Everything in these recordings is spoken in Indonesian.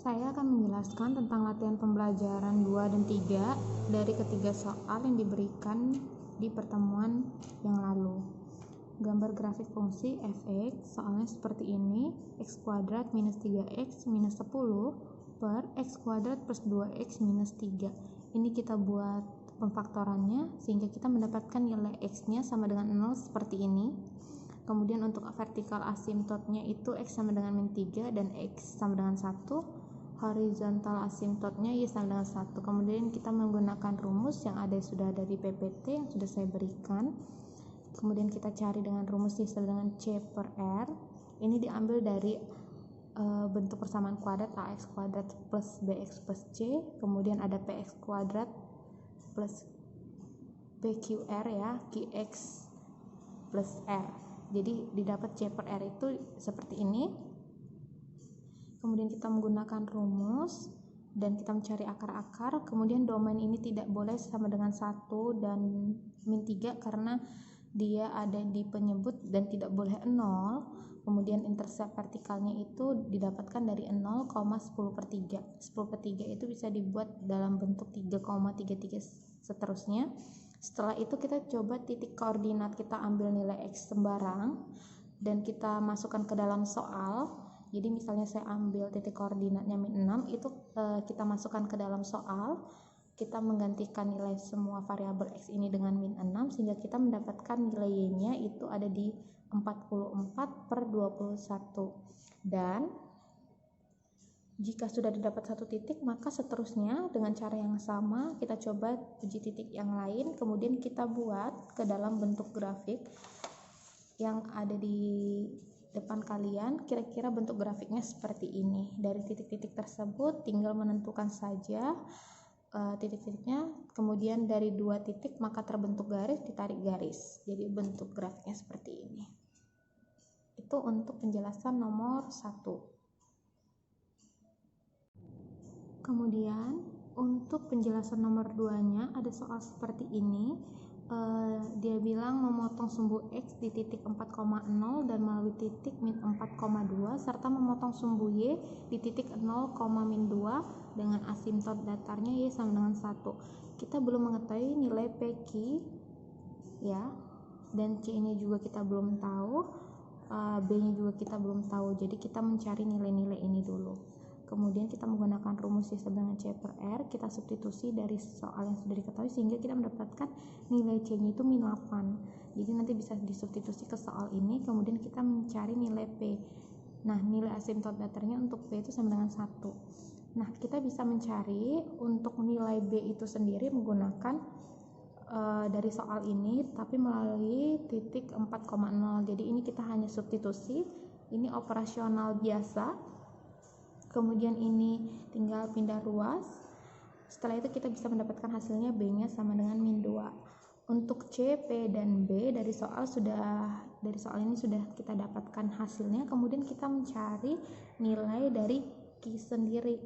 Saya akan menjelaskan tentang latihan pembelajaran 2 dan 3 dari ketiga soal yang diberikan di pertemuan yang lalu. Gambar grafik fungsi f(x) soalnya seperti ini, x kuadrat minus 3x minus 10 per x kuadrat plus 2x minus 3. Ini kita buat pemfaktorannya sehingga kita mendapatkan nilai x-nya sama dengan 0 seperti ini. Kemudian untuk vertikal asimtotnya itu x sama dengan min 3 dan x sama dengan 1. Horizontal asimtotnya y sama dengan 1. Kemudian kita menggunakan rumus yang sudah ada di PPT yang sudah saya berikan. Kemudian kita cari dengan rumus y sama dengan c per r. Ini diambil dari bentuk persamaan kuadrat ax kuadrat plus bx plus c. Kemudian ada px kuadrat plus pqr ya, qx plus r. Jadi didapat c per r itu seperti ini. Kemudian kita menggunakan rumus dan kita mencari akar-akar. Kemudian domain ini tidak boleh sama dengan 1 dan min 3 karena dia ada di penyebut dan tidak boleh 0. Kemudian intercept vertikalnya itu didapatkan dari 0, 10 per 3. 10 per 3 itu bisa dibuat dalam bentuk 3,33 seterusnya. Setelah itu kita coba titik koordinat, kita ambil nilai x sembarang dan kita masukkan ke dalam soal. Jadi misalnya saya ambil titik koordinatnya min 6, itu kita masukkan ke dalam soal. Kita menggantikan nilai semua variabel x ini dengan min 6 sehingga kita mendapatkan nilai y-nya itu ada di 44 per 21. Dan jika sudah didapat satu titik, maka seterusnya dengan cara yang sama kita coba uji titik yang lain, kemudian kita buat ke dalam bentuk grafik yang ada di depan kalian. Kira-kira bentuk grafiknya seperti ini. Dari titik-titik tersebut tinggal menentukan saja titik-titiknya, kemudian dari 2 titik maka terbentuk garis, ditarik garis. Jadi bentuk grafiknya seperti ini. Itu untuk penjelasan nomor 1. Kemudian untuk penjelasan nomor 2-nya ada soal seperti ini. Dia bilang memotong sumbu x di titik 4,0 dan melalui titik min 4,2 serta memotong sumbu y di titik 0, min 2 dengan asimtot datarnya y sama dengan 1. Kita belum mengetahui nilai PQ ya, dan C-nya juga kita belum tahu, B-nya juga kita belum tahu. Jadi kita mencari nilai-nilai ini dulu. Kemudian kita menggunakan rumus y sama dengan c per r, kita substitusi dari soal yang sudah diketahui sehingga kita mendapatkan nilai c-nya itu min 8. Jadi nanti bisa disubstitusi ke soal ini, kemudian kita mencari nilai p. Nah, nilai asimtot datarnya untuk p itu sama dengan 1. Nah, kita bisa mencari untuk nilai b itu sendiri menggunakan dari soal ini, tapi melalui titik 4,0. Jadi ini kita hanya substitusi, ini operasional biasa. Kemudian ini tinggal pindah ruas. Setelah itu kita bisa mendapatkan hasilnya B-nya sama dengan min 2. Untuk C, P, dan B dari soal ini sudah kita dapatkan hasilnya. Kemudian kita mencari nilai dari Q sendiri.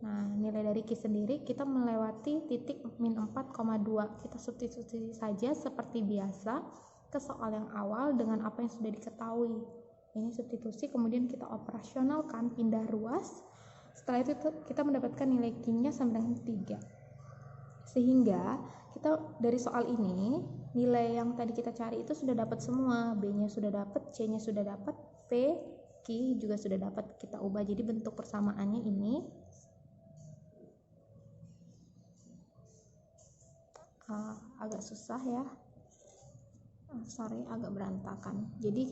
Nah, nilai dari Q sendiri kita melewati titik min 4,2. Kita substitusi saja seperti biasa ke soal yang awal dengan apa yang sudah diketahui. Ini substitusi, kemudian kita operasionalkan, pindah ruas. Setelah itu kita mendapatkan nilai Q-nya sama dengan 3. Sehingga kita dari soal ini, nilai yang tadi kita cari itu sudah dapat semua. B-nya sudah dapat, C-nya sudah dapat, P, Q juga sudah dapat. Kita ubah jadi bentuk persamaannya ini. Agak susah ya. Agak berantakan. Jadi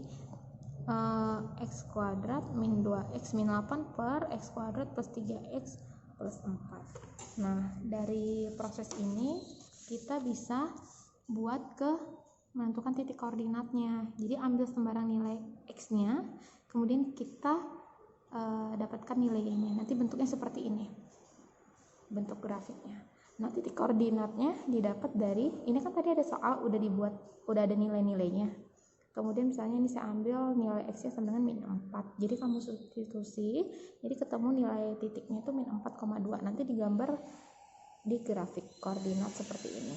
x kuadrat min 2x min 8 per x kuadrat plus 3x plus 4. Nah, dari proses ini kita bisa buat menentukan titik koordinatnya. Jadi ambil sembarang nilai x-nya, kemudian kita dapatkan nilai y-nya. Nanti bentuknya seperti ini. Bentuk grafiknya. Nah, titik koordinatnya didapat dari, ini kan tadi ada soal udah ada nilai-nilainya. Kemudian misalnya ini saya ambil nilai x-nya sama dengan min 4. Jadi kamu substitusi, jadi ketemu nilai titiknya itu min 4,2. Nanti digambar di grafik koordinat seperti ini.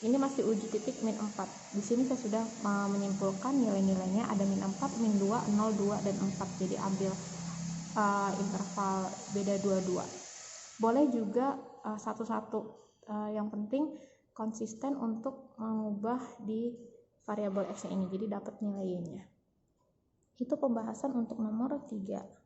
Ini masih uji titik min 4. Di sini saya sudah menyimpulkan nilai-nilainya ada min 4, min 2, 0, 2, dan 4. Jadi ambil interval beda 22. Boleh juga satu-satu, yang penting konsisten untuk mengubah di variabel x ini, jadi dapat nilainya. Itu pembahasan untuk nomor 3.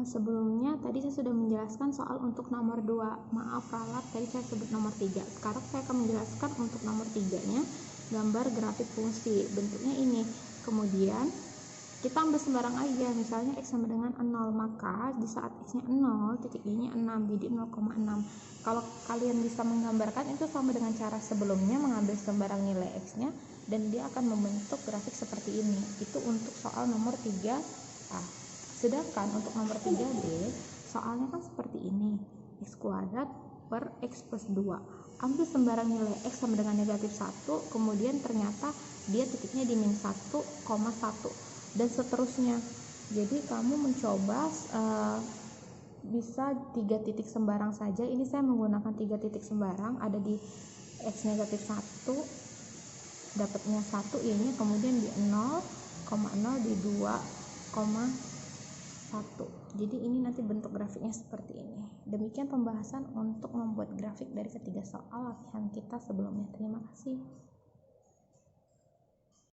Sebelumnya tadi saya sudah menjelaskan soal untuk nomor 2. Maaf ralat, tadi saya sebut nomor 3. Sekarang saya akan menjelaskan untuk nomor 3-nya, gambar grafik fungsi. Bentuknya ini. Kemudian kita ambil sembarang aja, misalnya x sama dengan 0, maka di saat x-nya 0, titik y-nya 6, jadi 0,6. Kalau kalian bisa menggambarkan itu sama dengan cara sebelumnya, mengambil sembarang nilai x-nya dan dia akan membentuk grafik seperti ini. Itu untuk soal nomor 3A. Sedangkan untuk nomor 3B, soalnya kan seperti ini, x kuadrat per x plus 2. Ambil sembarang nilai x sama dengan negatif 1, kemudian ternyata dia titiknya di min 1,1 dan seterusnya. Jadi kamu mencoba bisa 3 titik sembarang saja. Ini saya menggunakan 3 titik sembarang, ada di x negatif 1, dapatnya 1 y-nya, kemudian di 0,0 di 2,1. Jadi ini nanti bentuk grafiknya seperti ini. Demikian pembahasan untuk membuat grafik dari ketiga soal latihan kita sebelumnya. Terima kasih.